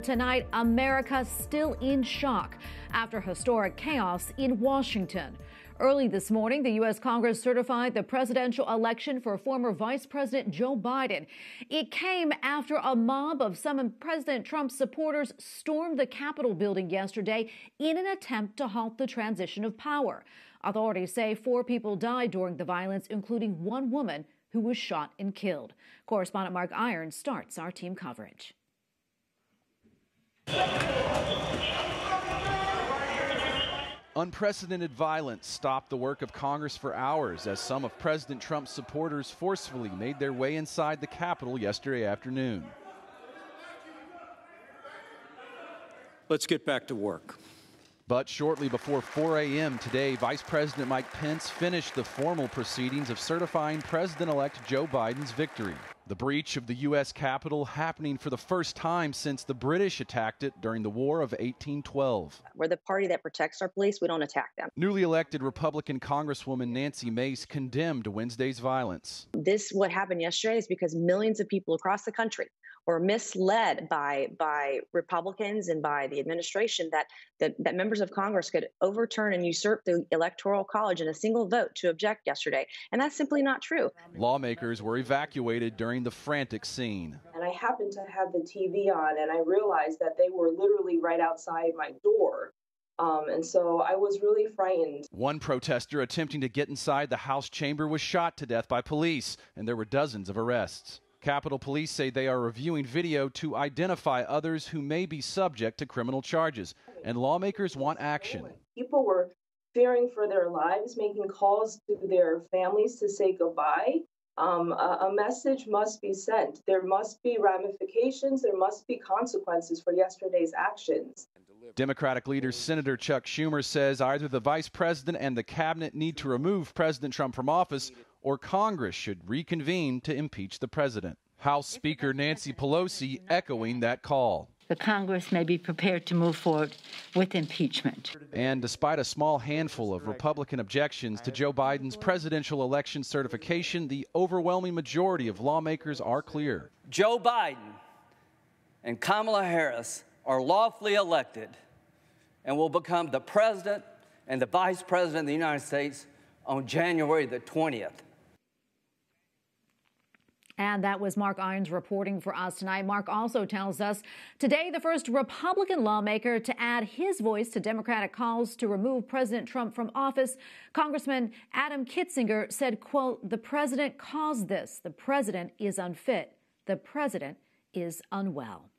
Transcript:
Tonight, America still in shock after historic chaos in Washington. Early this morning, the U.S. Congress certified the presidential election for former Vice President Joe Biden. It came after a mob of some President Trump's supporters stormed the Capitol building yesterday in an attempt to halt the transition of power. Authorities say 4 people died during the violence, including 1 woman who was shot and killed. Correspondent Mark Irons starts our team coverage. Unprecedented violence stopped the work of Congress for hours as some of President Trump's supporters forcefully made their way inside the Capitol yesterday afternoon. Let's get back to work. But shortly before 4 a.m. today, Vice President Mike Pence finished the formal proceedings of certifying President-elect Joe Biden's victory. The breach of the U.S. Capitol happening for the first time since the British attacked it during the War of 1812. We're the party that protects our police. We don't attack them. Newly elected Republican Congresswoman Nancy Mace condemned Wednesday's violence. What happened yesterday is because millions of people across the country were misled by Republicans and by the administration that members of Congress could overturn and usurp the Electoral College in a single vote to object yesterday. And that's simply not true. Lawmakers were evacuated during the frantic scene. And I happened to have the TV on, and I realized that they were literally right outside my door. And so I was really frightened. One protester attempting to get inside the House chamber was shot to death by police, and there were dozens of arrests. Capitol Police say they are reviewing video to identify others who may be subject to criminal charges, and lawmakers want action. People were fearing for their lives, making calls to their families to say goodbye. A message must be sent. There must be ramifications. There must be consequences for yesterday's actions. Democratic leader Senator Chuck Schumer says either the vice president and the cabinet need to remove President Trump from office or Congress should reconvene to impeach the president. House Speaker Nancy Pelosi echoing that call. The Congress may be prepared to move forward with impeachment. And despite a small handful of Republican objections to Joe Biden's presidential election certification, the overwhelming majority of lawmakers are clear. Joe Biden and Kamala Harris are lawfully elected and will become the president and the vice president of the United States on January the 20th. And that was Mark Irons reporting for us tonight. Mark also tells us today the first Republican lawmaker to add his voice to Democratic calls to remove President Trump from office. Congressman Adam Kinzinger said, quote, "The president caused this. The president is unfit. The president is unwell."